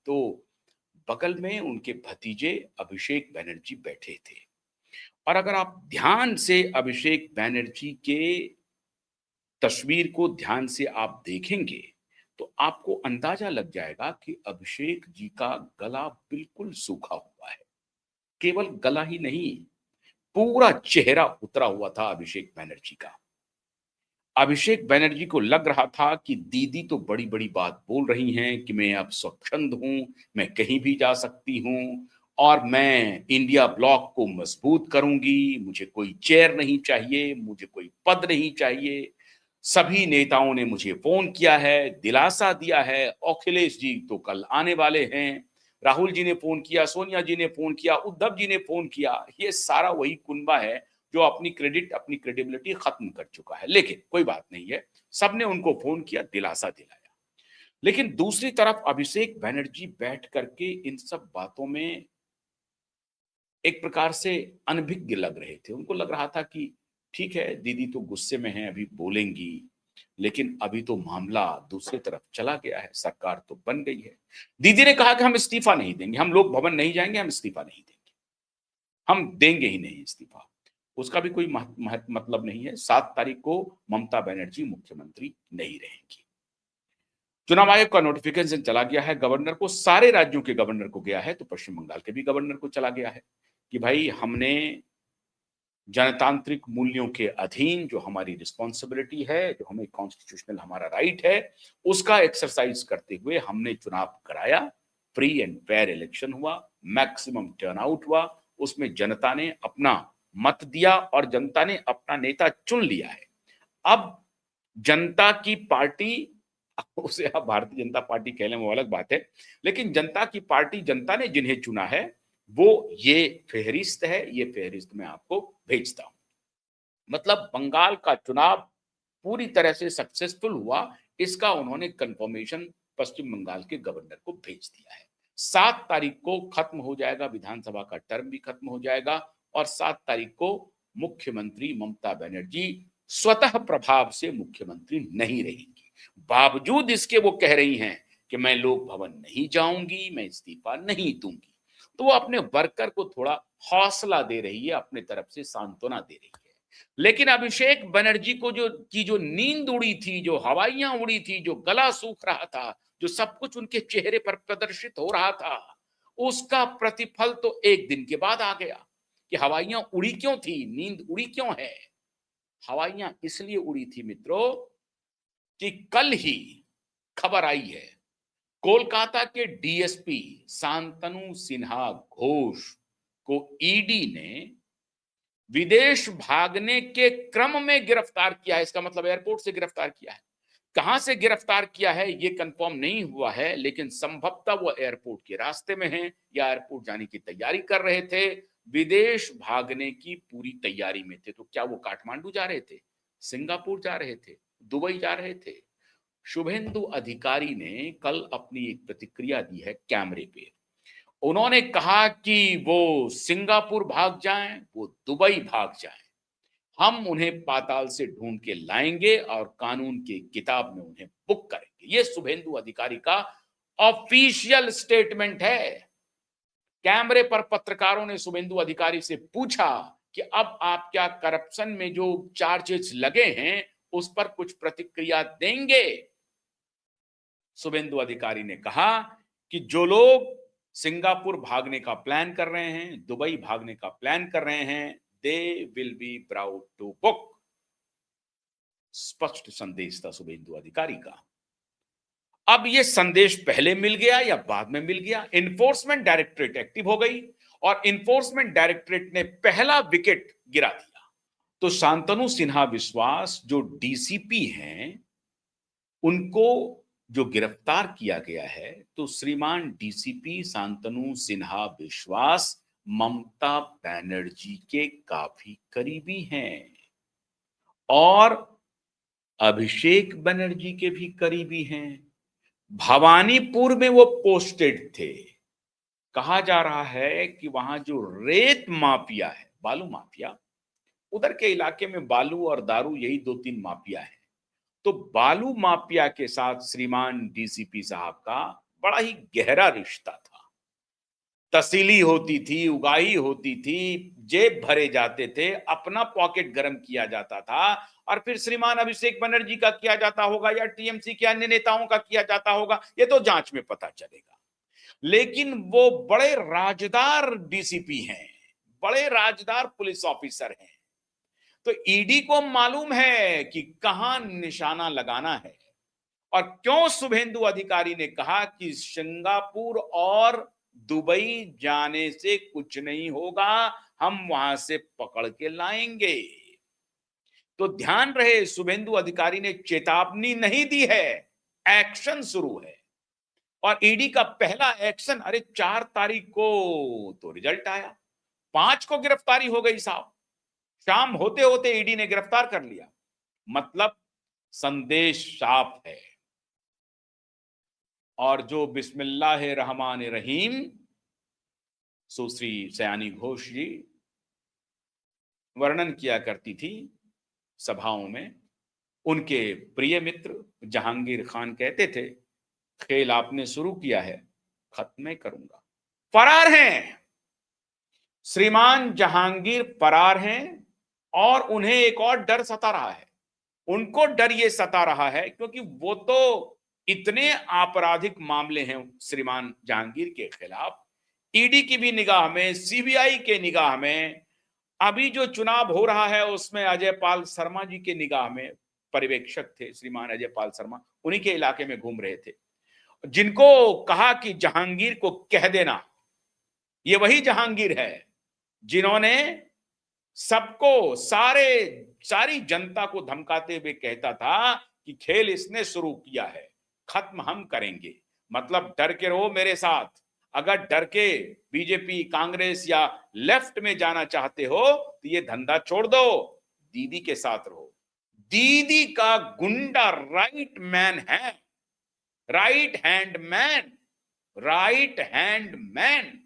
तो बगल में उनके भतीजे अभिषेक बैनर्जी बैठे थे। और अगर आप ध्यान से अभिषेक बैनर्जी के तस्वीर को ध्यान से आप देखेंगे, तो आपको अंदाजा लग जाएगा कि अभिषेक जी का गला बिल्कुल सूखा हुआ है। केवल गला ही नहीं, पूरा चेहरा उतरा हुआ था अभिषेक बैनर्जी का। अभिषेक बैनर्जी को लग रहा था कि दीदी तो बड़ी-बड़ी बात बोल रही हैं कि मैं अब स्वच्छंद हूँ, मैं कहीं भी जा सकती हूँ और मैं इंडिया ब्लॉक को मजबूत करूँगी, मुझे कोई चेयर नहीं चाहिए, मुझे कोई पद नहीं चाहिए। सभी नेताओं ने मुझे फ़ोन किया है, दिलासा दिया है, अखिलेश जी तो कल आने वाले हैं, राहुल जी ने फ़ोन किया, सोनिया जी ने फ़ोन किया, उद्धव जी ने फ़ोन किया। ये सारा वही कुनबा है जो अपनी अपनी क्रेडिबिलिटी खत्म कर चुका है। लेकिन कोई बात नहीं है, सबने उनको फ़ोन किया, दिलासा दिलाया। लेकिन दूसरी तरफ अभिषेक बैनर्जी बैठ करके इन सब बातों में एक प्रकार से अनभिज्ञ लग रहे थे। उनको लग रहा था कि ठीक है, दीदी तो गुस्से में हैं, अभी बोलेंगी, लेकिन अभी तो मामला दूसरी तरफ चला गया है, सरकार तो बन गई है। दीदी ने कहा कि हम इस्तीफा नहीं देंगे, हम लोक भवन नहीं जाएँगे, हम इस्तीफा नहीं देंगे। हम देंगे ही नहीं इस्तीफा। उसका भी कोई मतलब नहीं है। 7 तारीख को ममता बनर्जी मुख्यमंत्री नहीं रहेंगी। चुनाव आयोग का नोटिफिकेशन चला गया है गवर्नर को, सारे राज्यों के गवर्नर को गया है, तो पश्चिम बंगाल के भी गवर्नर को चला गया है कि भाई हमने जनतांत्रिक मूल्यों के अधीन जो हमारी रिस्पॉन्सिबिलिटी है, जो हमें कॉन्स्टिट्यूशनल हमारा राइट है, उसका एक्सरसाइज करते हुए हमने चुनाव कराया, फ्री एंड फेयर इलेक्शन हुआ, मैक्सिमम टर्नआउट हुआ, उसमें जनता ने अपना मत दिया और जनता ने अपना नेता चुन लिया है। अब जनता की पार्टी उसे आप भारतीय जनता पार्टी कह लें वो अलग बात है, लेकिन जनता की पार्टी जनता ने जिन्हें चुना है, वो ये फेहरिस्त है, ये फेहरिस्त मैं आपको भेजता हूं। मतलब बंगाल का चुनाव पूरी तरह से सक्सेसफुल हुआ, इसका उन्होंने कंफर्मेशन पश्चिम बंगाल के गवर्नर को भेज दिया है। 7 तारीख को खत्म हो जाएगा, विधानसभा का टर्म भी खत्म हो जाएगा और 7 तारीख को मुख्यमंत्री ममता बनर्जी स्वतः प्रभाव से मुख्यमंत्री नहीं रहेंगी। बावजूद इसके वो कह रही हैं कि मैं लोक भवन नहीं जाऊंगी, मैं इस्तीफा नहीं दूंगी। तो वो अपने वर्कर को थोड़ा हौसला दे रही है, अपने तरफ से सांत्वना दे रही है। लेकिन अभिषेक बनर्जी को जो नींद उड़ी थी, जो हवाइयां उड़ी थी, जो गला सूख रहा था, जो सब कुछ उनके चेहरे पर प्रदर्शित हो रहा था, उसका प्रतिफल तो एक दिन के बाद आ गया कि हवाइयां उड़ी क्यों थी, नींद उड़ी क्यों है। हवाइयां इसलिए उड़ी थी मित्रों कि कल ही खबर आई है, कोलकाता के डीएसपी शांतनु सिन्हा घोष को ईडी ने विदेश भागने के क्रम में गिरफ्तार किया है। इसका मतलब एयरपोर्ट से गिरफ्तार किया है। कहां से गिरफ्तार किया है यह कंफर्म नहीं हुआ है, लेकिन संभवतः वो एयरपोर्ट के रास्ते में हैं या एयरपोर्ट जाने की तैयारी कर रहे थे, विदेश भागने की पूरी तैयारी में थे। तो क्या वो काठमांडू जा रहे थे, सिंगापुर जा रहे थे, दुबई जा रहे थे? शुभेंदु अधिकारी ने कल अपनी एक प्रतिक्रिया दी है कैमरे पे। उन्होंने कहा कि वो सिंगापुर भाग जाएं, वो दुबई भाग जाएं, हम उन्हें पाताल से ढूंढ के लाएंगे और कानून की किताब में उन्हें बुक करेंगे। ये शुभेंदु अधिकारी का ऑफिशियल स्टेटमेंट है। कैमरे पर पत्रकारों ने शुभेंदु अधिकारी से पूछा कि अब आप क्या करप्शन में जो चार्जेस लगे हैं उस पर कुछ प्रतिक्रिया देंगे? शुभेंदु अधिकारी ने कहा कि जो लोग सिंगापुर भागने का प्लान कर रहे हैं, दुबई भागने का प्लान कर रहे हैं, they will be proud to book. स्पष्ट संदेश था शुभेंदु अधिकारी का। अब यह संदेश पहले मिल गया या बाद में मिल गया? इन्फोर्समेंट डायरेक्टरेट एक्टिव हो गई और इन्फोर्समेंट डायरेक्टरेट ने पहला विकेट गिरा दिया। तो शांतनु सिन्हा विश्वास जो डीसीपी हैं, उनको जो गिरफ्तार किया गया है, तो श्रीमान डीसीपी शांतनु सिन्हा विश्वास ममता बनर्जी के काफी करीबी हैं और अभिषेक बनर्जी के भी करीबी हैं। भवानीपुर में वो पोस्टेड थे। कहा जा रहा है कि वहां जो रेत माफिया है, बालू माफिया, उधर के इलाके में बालू और दारू यही 2-3 माफिया है। तो बालू माफिया के साथ श्रीमान डीसीपी साहब का बड़ा ही गहरा रिश्ता था। तसीली होती थी, उगाही होती थी, जेब भरे जाते थे, अपना पॉकेट गर्म किया जाता था और फिर श्रीमान अभिषेक बनर्जी का किया जाता होगा या टीएमसी के अन्य नेताओं का किया जाता होगा, ये तो जांच में पता चलेगा। लेकिन वो बड़े राजदार डीसीपी हैं, बड़े राजदार पुलिस ऑफिसर हैं। तो ईडी को मालूम है कि कहां निशाना लगाना है। और क्यों शुभेंदु अधिकारी ने कहा कि सिंगापुर और दुबई जाने से कुछ नहीं होगा, हम वहां से पकड़ के लाएंगे। तो ध्यान रहे, शुभेंदु अधिकारी ने चेतावनी नहीं दी है, एक्शन शुरू है। और ईडी का पहला एक्शन, अरे 4 तारीख को तो रिजल्ट आया, 5 को गिरफ्तारी हो गई साहब। शाम होते होते ईडी ने गिरफ्तार कर लिया। मतलब संदेश साफ है। और जो बिस्मिल्लाहिर रहमानिर रहीम सुश्री सयानी घोष जी वर्णन किया करती थी सभाओं में, उनके प्रिय मित्र जहांगीर खान कहते थे, खेल आपने शुरू किया है, खत्म मैं करूंगा। फरार हैं श्रीमान जहांगीर, फरार हैं। और उन्हें एक और डर सता रहा है। उनको डर ये सता रहा है क्योंकि वो तो इतने आपराधिक मामले हैं श्रीमान जहांगीर के खिलाफ, ईडी की भी निगाह में, सीबीआई के निगाह में, अभी जो चुनाव हो रहा है उसमें अजय पाल शर्मा जी के निगाह में पर्यवेक्षक थे श्रीमान अजय पाल शर्मा, उन्हीं के इलाके में घूम रहे थे, जिनको कहा कि जहांगीर को कह देना। ये वही जहांगीर है जिन्होंने सबको, सारी जनता को धमकाते हुए कहता था कि खेल इसने शुरू किया है, खत्म हम करेंगे। मतलब डर के रहो मेरे साथ, अगर डर के बीजेपी, कांग्रेस या लेफ्ट में जाना चाहते हो तो ये धंधा छोड़ दो, दीदी के साथ रहो। दीदी का गुंडा राइट मैन है, right hand man, right hand man.